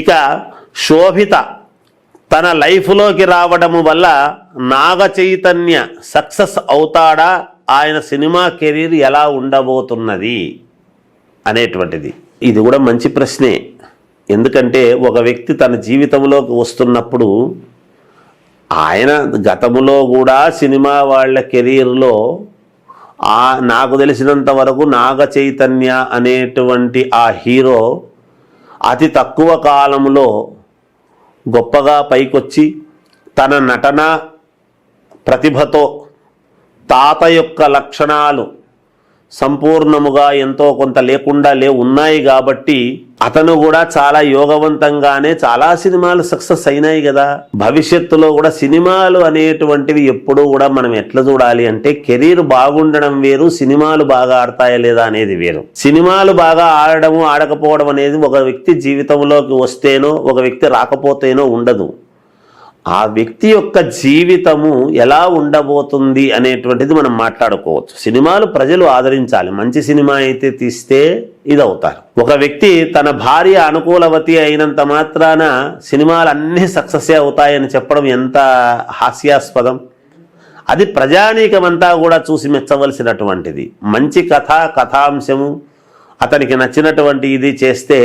ఇక శోభిత తన లైఫ్లోకి రావడం వల్ల నాగ చైతన్య సక్సెస్ అవుతాడా, ఆయన సినిమా కెరీర్ ఎలా ఉండబోతున్నది అనేటువంటిది ఇది కూడా మంచి ప్రశ్నే. ఎందుకంటే ఒక వ్యక్తి తన జీవితంలోకి వస్తున్నప్పుడు ఆయన గతంలో కూడా సినిమా వాళ్ళ కెరీర్లో నాకు తెలిసినంత వరకు నాగ చైతన్య అనేటువంటి ఆ హీరో అతి తక్కువ కాలంలో గొప్పగా పైకొచ్చి తన నటన ప్రతిభతో తాత యొక్క లక్షణాలు సంపూర్ణముగా ఎంతో కొంత లేకుండా ఉన్నాయి కాబట్టి అతను కూడా చాలా యోగవంతంగానే చాలా సినిమాలు సక్సెస్ అయినాయి కదా. భవిష్యత్తులో కూడా సినిమాలు అనేటువంటివి ఎప్పుడూ కూడా మనం ఎట్లా చూడాలి అంటే కెరీర్ బాగుండడం వేరు, సినిమాలు బాగా ఆడతాయా లేదా అనేది వేరు. సినిమాలు బాగా ఆడడము ఆడకపోవడం అనేది ఒక వ్యక్తి జీవితంలోకి వస్తేనో ఒక వ్యక్తి రాకపోతేనో ఉండదు. ఆ వ్యక్తి యొక్క జీవితము ఎలా ఉండబోతుంది అనేటువంటిది మనం మాట్లాడుకోవచ్చు. సినిమాలు ప్రజలు ఆదరించాలి. మంచి సినిమా అయితే తీస్తే ఇది అవుతారు. ఒక వ్యక్తి తన భార్య అనుకూలవతి అయినంత మాత్రాన సినిమాలు అన్నీ సక్సెస్ అవుతాయని చెప్పడం ఎంత హాస్యాస్పదం. అది ప్రజానీకమంతా కూడా చూసి మెచ్చవలసినటువంటిది. మంచి కథాంశము అతనికి నచ్చినటువంటి ఇది చేస్తే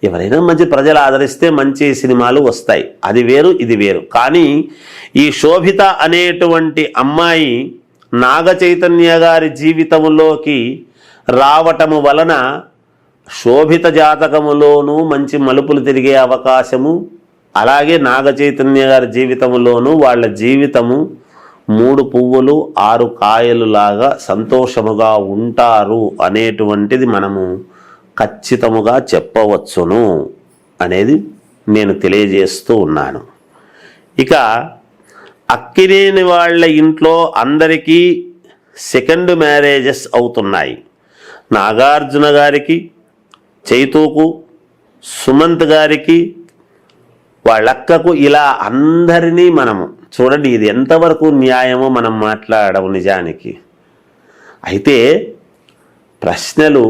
ఎవరైనా మంచి ప్రజలు ఆదరిస్తే మంచి సినిమాలు వస్తాయి. అది వేరు, ఇది వేరు. కానీ ఈ శోభిత అనేటువంటి అమ్మాయి నాగ చైతన్య గారి జీవితంలోకి రావటము వలన శోభిత జాతకములోనూ మంచి మలుపులు తిరిగే అవకాశము, అలాగే నాగ చైతన్య గారి జీవితంలోనూ వాళ్ళ జీవితము 3 పువ్వులు 6 కాయలు లాగా సంతోషముగా ఉంటారు అనేటువంటిది మనము ఖచ్చితముగా చెప్పవచ్చును అనేది నేను తెలియజేస్తూ ఉన్నాను. ఇక అక్కినేని వాళ్ళ ఇంట్లో అందరికీ సెకండ్ మ్యారేజెస్ అవుతున్నాయి. నాగార్జున గారికి, చైతూకు, సుమంత్ గారికి, వాళ్ళక్కకు, ఇలా అందరినీ మనము చూడండి. ఇది ఎంతవరకు న్యాయమో మనం మాట్లాడడం నిజానికి. అయితే ప్రశ్నలు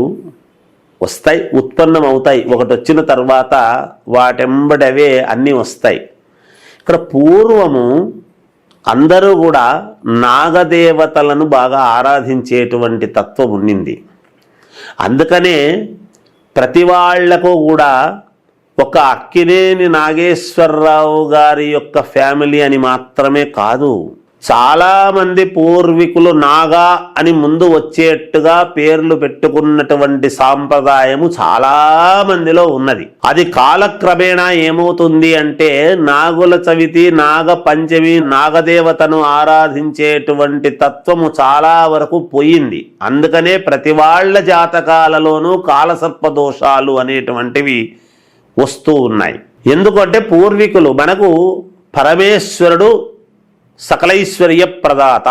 వస్తాయి, ఉత్పన్నం అవుతాయి. ఒకటి వచ్చిన తర్వాత వాటెంబడవే అన్నీ వస్తాయి. ఇక్కడ పూర్వము అందరూ కూడా నాగదేవతలను బాగా ఆరాధించేటువంటి తత్వం ఉండింది. అందుకనే ప్రతి వాళ్లకు కూడా ఒక అక్కినేని నాగేశ్వరరావు గారి యొక్క ఫ్యామిలీ అని మాత్రమే కాదు, చాలామంది పూర్వీకులు నాగా అని ముందు వచ్చేట్టుగా పేర్లు పెట్టుకున్నటువంటి సాంప్రదాయము చాలా మందిలో ఉన్నది. అది కాలక్రమేణా ఏమవుతుంది అంటే నాగుల చవితి, నాగ పంచమి, నాగదేవతను ఆరాధించేటువంటి తత్వము చాలా వరకు పోయింది. అందుకనే ప్రతి వాళ్ళ జాతకాలలోనూ కాలసర్ప దోషాలు అనేటువంటివి వస్తూ ఉన్నాయి. ఎందుకంటే పూర్వీకులు మనకు పరమేశ్వరుడు సకలైశ్వర్య ప్రదాత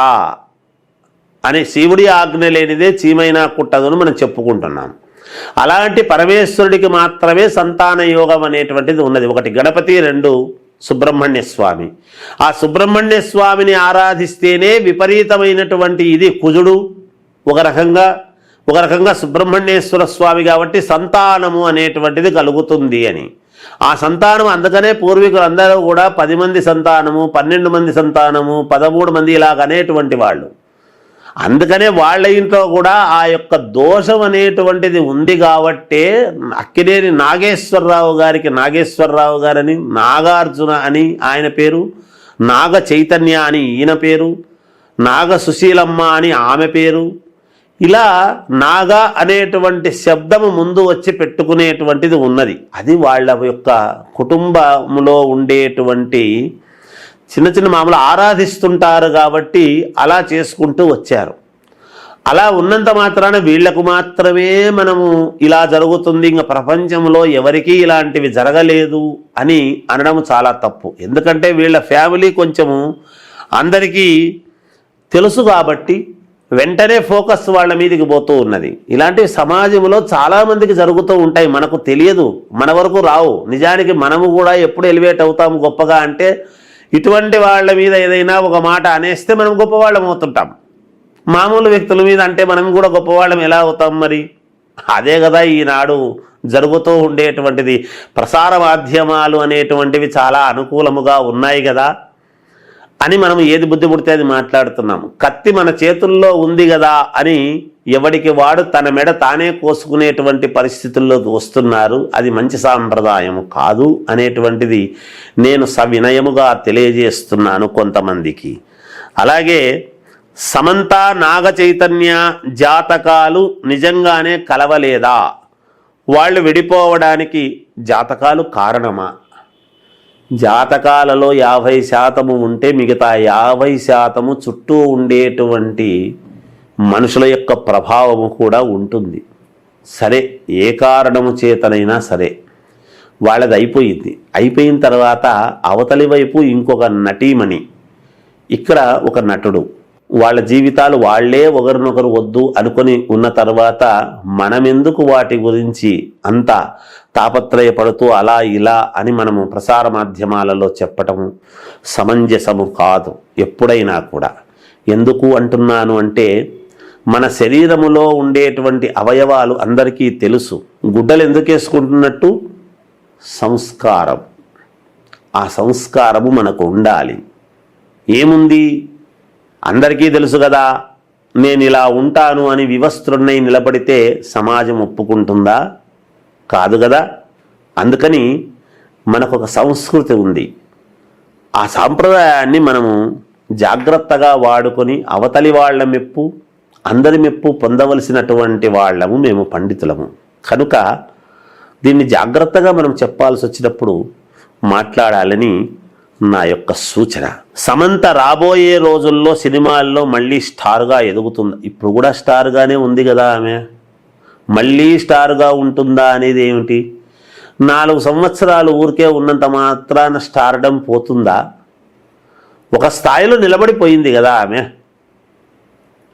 అని శివుడి ఆజ్ఞ లేనిదే చీమైనా కుట్టదును మనం చెప్పుకుంటున్నాం. అలాంటి పరమేశ్వరుడికి మాత్రమే సంతాన యోగం అనేటువంటిది ఉన్నది. ఒకటి గణపతి, 2 సుబ్రహ్మణ్య స్వామి. ఆ సుబ్రహ్మణ్య స్వామిని ఆరాధిస్తేనే విపరీతమైనటువంటి ఇది కుజుడు ఒక రకంగా సుబ్రహ్మణ్యేశ్వర స్వామి కాబట్టి సంతానము అనేటువంటిది కలుగుతుంది అని. ఆ సంతానం అందుకనే పూర్వీకులు అందరూ కూడా 10 మంది సంతానము, 12 మంది సంతానము, 13 మంది ఇలాగ అనేటువంటి వాళ్ళు. అందుకనే వాళ్ళ ఇంట్లో కూడా ఆ యొక్క దోషం అనేటువంటిది ఉంది కాబట్టే అక్కినేని నాగేశ్వరరావు గారికి నాగేశ్వరరావు గారని, నాగార్జున అని ఆయన పేరు, నాగ చైతన్య అని ఈయన పేరు, నాగ సుశీలమ్మ అని ఆమె పేరు. ఇలా నాగా అనేటువంటి శబ్దము ముందు వచ్చి పెట్టుకునేటువంటిది ఉన్నది. అది వాళ్ళ యొక్క కుటుంబంలో ఉండేటువంటి చిన్న మామూలు ఆరాధిస్తుంటారు కాబట్టి అలా చేసుకుంటూ వచ్చారు. అలా ఉన్నంత మాత్రాన వీళ్లకు మాత్రమే మనము ఇలా జరుగుతుంది, ఇంకా ప్రపంచంలో ఎవరికీ ఇలాంటివి జరగలేదు అని అనడం చాలా తప్పు. ఎందుకంటే వీళ్ళ ఫ్యామిలీ కొంచెము అందరికీ తెలుసు కాబట్టి వెంటనే ఫోకస్ వాళ్ళ మీదకి పోతూ ఉన్నది. ఇలాంటివి సమాజంలో చాలామందికి జరుగుతూ ఉంటాయి, మనకు తెలియదు, మన వరకు రావు. నిజానికి మనము కూడా ఎప్పుడు ఎలివేట్ అవుతాము గొప్పగా అంటే ఇటువంటి వాళ్ళ మీద ఏదైనా ఒక మాట అనేస్తే మనం గొప్పవాళ్ళం అవుతుంటాం. మామూలు వ్యక్తుల మీద అంటే మనం కూడా గొప్పవాళ్ళం ఎలా అవుతాం మరి? అదే కదా ఈనాడు జరుగుతూ ఉండేటువంటిది. ప్రసార మాధ్యమాలు అనేటువంటివి చాలా అనుకూలముగా ఉన్నాయి కదా అని మనం ఏది బుద్ధి పుడితే అది మాట్లాడుతున్నాము. కత్తి మన చేతుల్లో ఉంది కదా అని ఎవడికి వాడు తన మెడ తానే కోసుకునేటువంటి పరిస్థితుల్లోకి వస్తున్నారు. అది మంచి సాంప్రదాయము కాదు అనేటువంటిది నేను సవినయముగా తెలియజేస్తున్నాను కొంతమందికి. అలాగే సమంత నాగ చైతన్య జాతకాలు నిజంగానే కలవలేదా? వాళ్ళు విడిపోవడానికి జాతకాలు కారణమా? జాతకాలలో 50% ఉంటే మిగతా 50% చుట్టూ ఉండేటువంటి మనుషుల యొక్క ప్రభావము కూడా ఉంటుంది. సరే, ఏ కారణము చేతనైనా సరే వాళ్ళది అయిపోయింది. అయిపోయిన తర్వాత అవతలి వైపు ఇంకొక నటీమణి, ఇక్కడ ఒక నటుడు, వాళ్ళ జీవితాలు వాళ్లే ఒకరినొకరు వద్దు అనుకొని ఉన్న తర్వాత మనమెందుకు వాటి గురించి అంత తాపత్రయపడుతూ అలా ఇలా అని మనము ప్రసార మాధ్యమాలలో చెప్పటము సమంజసము కాదు ఎప్పుడైనా కూడా. ఎందుకు అంటున్నాను అంటే, మన శరీరములో ఉండేటువంటి అవయవాలు అందరికీ తెలుసు. గుడ్డలు ఎందుకు వేసుకుంటున్నట్టు? సంస్కారం. ఆ సంస్కారము మనకు ఉండాలి. ఏముంది? అందరికీ తెలుసు కదా, నేను ఇలా ఉంటాను అని వివస్త్రున్నై నిలబడితే సమాజం ఒప్పుకుంటుందా? కాదు కదా. అందుకని మనకు ఒక సంస్కృతి ఉంది. ఆ సాంప్రదాయాన్ని మనము జాగ్రత్తగా వాడుకొని అవతలి వాళ్ళ మెప్పు, అందరి మెప్పు పొందవలసినటువంటి వాళ్ళము మేము పండితులము. కనుక దీన్ని జాగ్రత్తగా మనం చెప్పాల్సి వచ్చినప్పుడు మాట్లాడాలని నా యొక్క సూచన. సమంత రాబోయే రోజుల్లో సినిమాల్లో మళ్ళీ స్టార్గా ఎదుగుతుంది. ఇప్పుడు కూడా స్టార్గానే ఉంది కదా ఆమె. మళ్ళీ స్టార్గా ఉంటుందా అనేది ఏమిటి? 4 సంవత్సరాలు ఊరికే ఉన్నంత మాత్రాన స్టార్డం పోతుందా? ఒక స్థాయిలో నిలబడిపోయింది కదా ఆమె.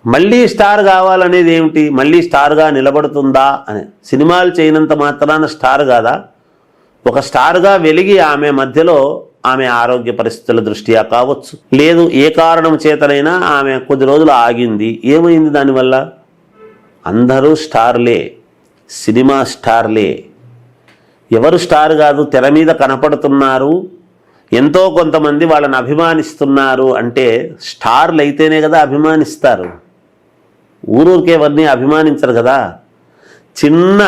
మళ్ళీ స్టార్ కావాలనేది ఏమిటి? మళ్ళీ స్టార్గా నిలబడుతుందా అని. సినిమాలు చేయనంత మాత్రాన స్టార్ కాదా? ఒక స్టార్గా వెలిగి ఆమె మధ్యలో ఆమె ఆరోగ్య పరిస్థితుల దృష్ట్యా కావచ్చు, లేదు ఏ కారణం చేతనైనా ఆమె కొద్ది రోజులు ఆగింది. ఏమైంది దానివల్ల? అందరూ స్టార్లే, సినిమా స్టార్లే. ఎవరు స్టార్ కాదు, తెర మీద కనపడుతున్నారు, ఎంతో కొంతమంది వాళ్ళని అభిమానిస్తున్నారు అంటే స్టార్లు అయితేనే కదా అభిమానిస్తారు. ఊరూరికే ఎవరిని అభిమానించరు కదా. చిన్న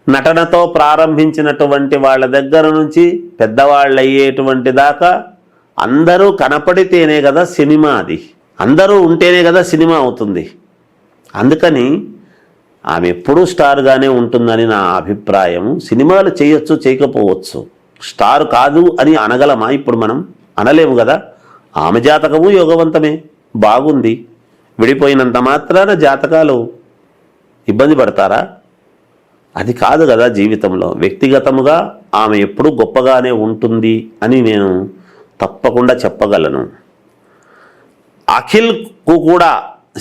నటనతో ప్రారంభించినటువంటి వాళ్ళ దగ్గర నుంచి పెద్దవాళ్ళు అయ్యేటువంటి దాకా అందరూ కనపడితేనే కదా సినిమా. అది అందరూ ఉంటేనే కదా సినిమా అవుతుంది. అందుకని ఆమె ఎప్పుడూ స్టార్గానే ఉంటుందని నా అభిప్రాయం. సినిమాలు చేయొచ్చు, చేయకపోవచ్చు, స్టార్ కాదు అని అనగలమా? ఇప్పుడు మనం అనలేము కదా. ఆమె జాతకము యోగవంతమే, బాగుంది. విడిపోయినంత మాత్రాన జాతకాలు ఇబ్బంది పడతారా? అది కాదు కదా జీవితంలో. వ్యక్తిగతముగా ఆమె ఎప్పుడూ గొప్పగానే ఉంటుంది అని నేను తప్పకుండా చెప్పగలను. అఖిల్కు కూడా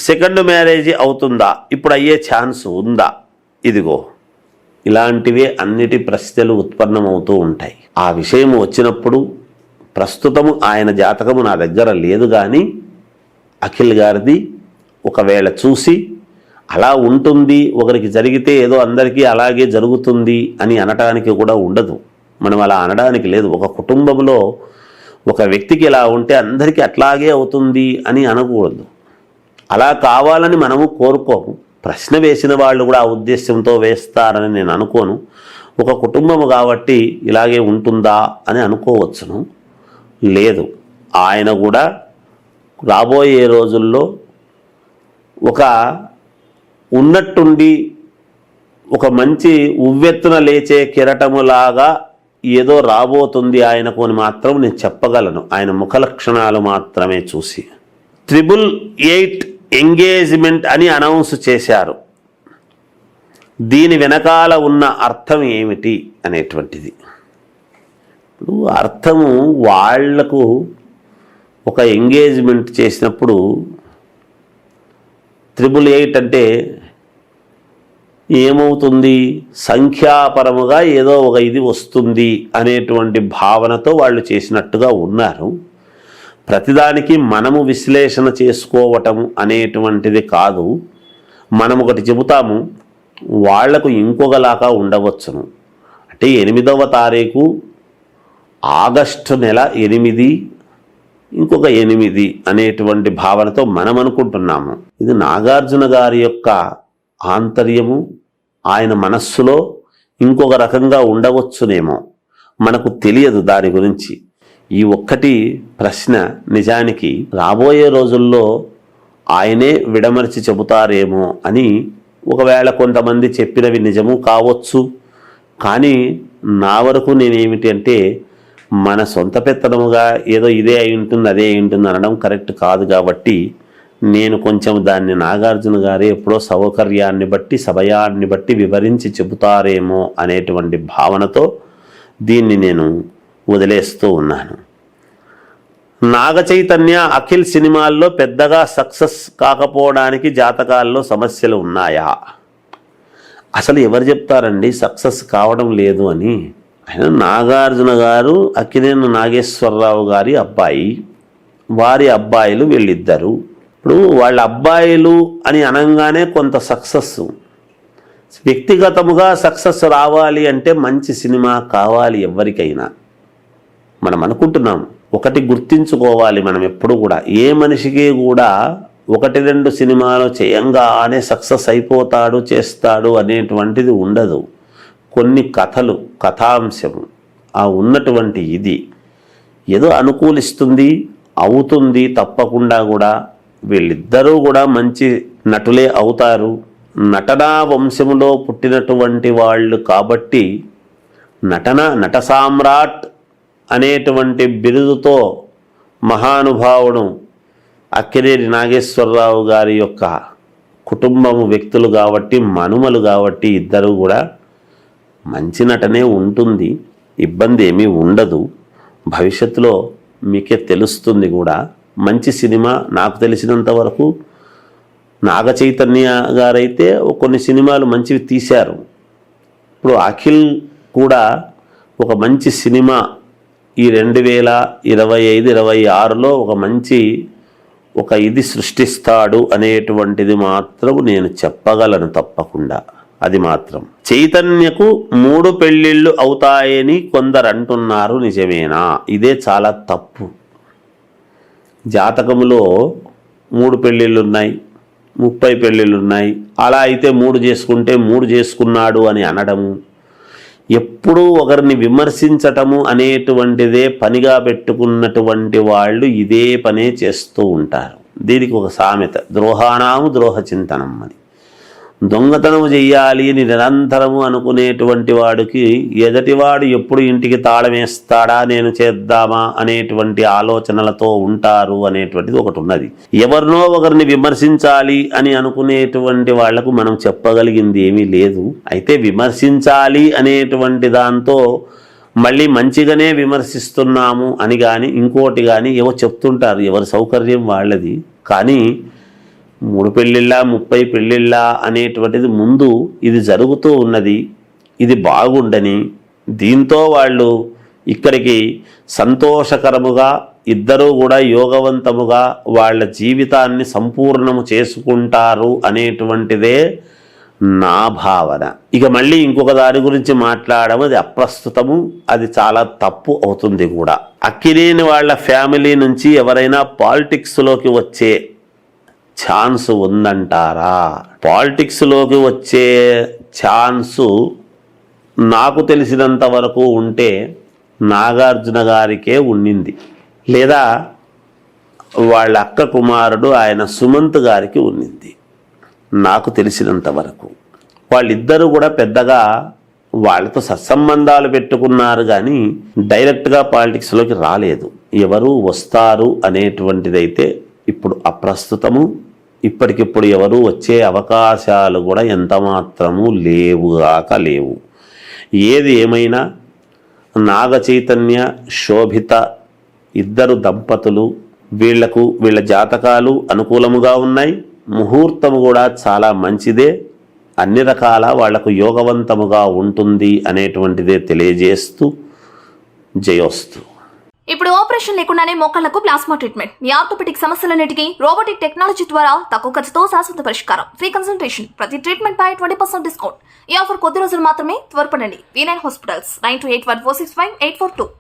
సెకండ్ మ్యారేజ్ అవుతుందా? ఇప్పుడు అయ్యే ఛాన్స్ ఉందా? ఇదిగో ఇలాంటివే అన్నిటి ప్రశ్నలు ఉత్పన్నమవుతూ ఉంటాయి. ఆ విషయం వచ్చినప్పుడు ప్రస్తుతము ఆయన జాతకము నా దగ్గర లేదు, కానీ అఖిల్ గారిది ఒకవేళ చూసి అలా ఉంటుంది, ఒకరికి జరిగితే ఏదో అందరికీ అలాగే జరుగుతుంది అని అనటానికి కూడా ఉండదు. మనం అలా అనడానికి లేదు. ఒక కుటుంబంలో ఒక వ్యక్తికి ఇలా ఉంటే అందరికీ అట్లాగే అవుతుంది అని అనకూడదు. అలా కావాలని మనము కోరుకోము. ప్రశ్న వేసిన వాళ్ళు కూడా ఆ ఉద్దేశంతో వేస్తారని నేను అనుకోను. ఒక కుటుంబము కాబట్టి ఇలాగే ఉంటుందా అని అనుకోవచ్చును. లేదు, ఆయన కూడా రాబోయే రోజుల్లో ఒక ఉన్నట్టుండి ఒక మంచి ఉవ్వెత్తున లేచే కిరటములాగా ఏదో రాబోతుంది ఆయనకు అని మాత్రం నేను చెప్పగలను, ఆయన ముఖ లక్షణాలు మాత్రమే చూసి. 888 ఎంగేజ్మెంట్ అని అనౌన్స్ చేశారు. దీని వెనకాల ఉన్న అర్థం ఏమిటి అనేటువంటిది. ఇప్పుడు అర్థము వాళ్లకు ఒక ఎంగేజ్మెంట్ చేసినప్పుడు 888 అంటే ఏమవుతుంది? సంఖ్యాపరముగా ఏదో ఒక ఇది వస్తుంది అనేటువంటి భావనతో వాళ్ళు చేసినట్టుగా ఉన్నారు. ప్రతిదానికి మనము విశ్లేషణ చేసుకోవటం అనేటువంటిది కాదు. మనం ఒకటి చెబుతాము, వాళ్లకు ఇంకొకలాగా ఉండవచ్చును. అంటే 8వ తారీఖు ఆగస్టు నెల 8, ఇంకొక 8 అనేటువంటి భావనతో మనం అనుకుంటున్నాము. ఇది నాగార్జున గారి యొక్క ఆంతర్యము. ఆయన మనస్సులో ఇంకొక రకంగా ఉండవచ్చునేమో, మనకు తెలియదు దాని గురించి. ఈ ఒక్కటి ప్రశ్న నిజానికి రాబోయే రోజుల్లో ఆయనే విడమర్చి చెబుతారేమో అని ఒకవేళ కొంతమంది చెప్పినవి నిజము కావచ్చు. కానీ నా వరకు నేనేమిటి అంటే, మన సొంత పెత్తనముగా ఏదో ఇదే అయి ఉంటుంది అదే అయి ఉంటుంది అనడం కరెక్ట్ కాదు. కాబట్టి నేను కొంచెం దాన్ని నాగార్జున గారే ఎప్పుడో సౌకర్యాన్ని బట్టి సమయాన్ని బట్టి వివరించి చెబుతారేమో అనేటువంటి భావనతో దీన్ని నేను వదిలేస్తూ ఉన్నాను. నాగ చైతన్య అఖిల్ సినిమాల్లో పెద్దగా సక్సెస్ కాకపోవడానికి జాతకాల్లో సమస్యలు ఉన్నాయా? అసలు ఎవరు చెప్తారండి సక్సెస్ కావడం లేదు అని? ఆయన నాగార్జున గారు అక్కినేని నాగేశ్వరరావు గారి అబ్బాయి, వారి అబ్బాయిలు వీళ్ళిద్దరు. ఇప్పుడు వాళ్ళ అబ్బాయిలు అని అనగానే కొంత సక్సెస్, వ్యక్తిగతముగా సక్సెస్ రావాలి అంటే మంచి సినిమా కావాలి ఎవరికైనా. మనం అనుకుంటున్నాం, ఒకటి గుర్తించుకోవాలి మనం ఎప్పుడు కూడా, ఏ మనిషికి కూడా 1-2 సినిమాలు చేయంగానే సక్సెస్ అయిపోతాడు చేస్తాడు అనేటువంటిది ఉండదు. కొన్ని కథలు, కథాంశము ఆ ఉన్నటువంటి ఇది ఏదో అనుకూలిస్తుంది, అవుతుంది తప్పకుండా కూడా. వీళ్ళిద్దరూ కూడా మంచి నటులే అవుతారు. నటనా వంశములో పుట్టినటువంటి వాళ్ళు కాబట్టి నట సామ్రాట్ అనేటువంటి బిరుదుతో మహానుభావుడు అక్కినేని నాగేశ్వరరావు గారి యొక్క కుటుంబము వ్యక్తులు కాబట్టి, మనుమలు కాబట్టి ఇద్దరు కూడా మంచి నటనే ఉంటుంది, ఇబ్బంది ఏమీ ఉండదు. భవిష్యత్తులో మీకే తెలుస్తుంది కూడా. మంచి సినిమా నాకు తెలిసినంత వరకు నాగ చైతన్య గారైతే కొన్ని సినిమాలు మంచివి తీశారు. ఇప్పుడు అఖిల్ కూడా ఒక మంచి సినిమా ఈ 2025-26లో ఒక మంచి ఇది సృష్టిస్తాడు అనేటువంటిది మాత్రం నేను చెప్పగలను తప్పకుండా. అది మాత్రం చైతన్యకు 3 పెళ్ళిళ్ళు అవుతాయని కొందరు అంటున్నారు, నిజమేనా? ఇదే చాలా తప్పు. జాతకములో 3 పెళ్ళిళ్ళున్నాయి, 30 పెళ్ళిళ్ళున్నాయి. అలా అయితే 3 చేసుకుంటే 3 చేసుకున్నాడు అని అనడము, ఎప్పుడూ ఒకరిని విమర్శించటము అనేటువంటిదే పనిగా పెట్టుకున్నటువంటి వాళ్ళు ఇదే పనే చేస్తూ ఉంటారు. దీనికి ఒక సామెత, ద్రోహానాము ద్రోహ చింతనం అని. దొంగతనము చెయ్యాలి అని నిరంతరము అనుకునేటువంటి వాడికి ఎదటివాడు ఎప్పుడు ఇంటికి తాళం వేస్తాడా, నేను చేద్దామా అనేటువంటి ఆలోచనలతో ఉంటారు అనేటువంటిది ఒకటి ఉన్నది. ఎవరినో ఒకరిని విమర్శించాలి అని అనుకునేటువంటి వాళ్లకు మనం చెప్పగలిగింది ఏమీ లేదు. అయితే విమర్శించాలి అనేటువంటి దాంతో మళ్ళీ మంచిగానే విమర్శిస్తున్నాము అని కానీ ఇంకోటి కానీ ఏవో చెప్తుంటారు, ఎవరి సౌకర్యం వాళ్ళది. కానీ 3 పెళ్ళిళ్ళ 30 పెళ్ళిళ్ళ అనేటువంటిది ముందు ఇది జరుగుతూ ఉన్నది, ఇది బాగుండని, దీంతో వాళ్ళు ఇక్కడికి సంతోషకరముగా ఇద్దరూ కూడా యోగవంతముగా వాళ్ళ జీవితాన్ని సంపూర్ణము చేసుకుంటారు అనేటువంటిదే నా భావన. ఇక మళ్ళీ ఇంకొక దాని గురించి మాట్లాడడం అది అప్రస్తుతము, అది చాలా తప్పు అవుతుంది కూడా. అక్కినేని వాళ్ళ ఫ్యామిలీ నుంచి ఎవరైనా పాలిటిక్స్లోకి వచ్చే ఛాన్స్ ఉందంటారా? పాలిటిక్స్లోకి వచ్చే ఛాన్సు నాకు తెలిసినంత వరకు ఉంటే నాగార్జున గారికే ఉండింది, లేదా వాళ్ళ అక్క కుమారుడు ఆయన సుమంత్ గారికి ఉండింది నాకు తెలిసినంత వరకు. వాళ్ళిద్దరూ కూడా పెద్దగా వాళ్ళతో సత్సంబంధాలు పెట్టుకున్నారు కానీ డైరెక్ట్గా పాలిటిక్స్లోకి రాలేదు. ఎవరు వస్తారు అనేటువంటిదైతే ఇప్పుడు అప్రస్తుతము. ఇప్పటికిప్పుడు ఎవరు వచ్చే అవకాశాలు కూడా ఎంత మాత్రము లేవు. ఏది ఏమైనా నాగ చైతన్య శోభిత ఇద్దరు దంపతులు, వీళ్ళ జాతకాలు అనుకూలముగా ఉన్నాయి, ముహూర్తము కూడా చాలా మంచిదే, అన్ని రకాల వాళ్లకు యోగవంతముగా ఉంటుంది అనేటువంటిదే తెలియజేస్తూ జయోస్తు. ఇప్పుడు ఆపరేషన్ లేకుండానే మోకాళ్లకు ప్లాస్మా ట్రీట్మెంట్. మీ ఆర్థోపెటిక్ సమస్యలన్నిటికీ రోబోటిక్ టెక్నాలజీ ద్వారా తక్కువ ఖర్చుతో శాశ్వత పరిష్కారం. Free consultation. ప్రతి ట్రీట్మెంట్ పై 20% డిస్కౌంట్. ఈ ఆఫర్ కొద్ది రోజులు మాత్రమే. త్వరపడండి. V9 hospitals 9281465842.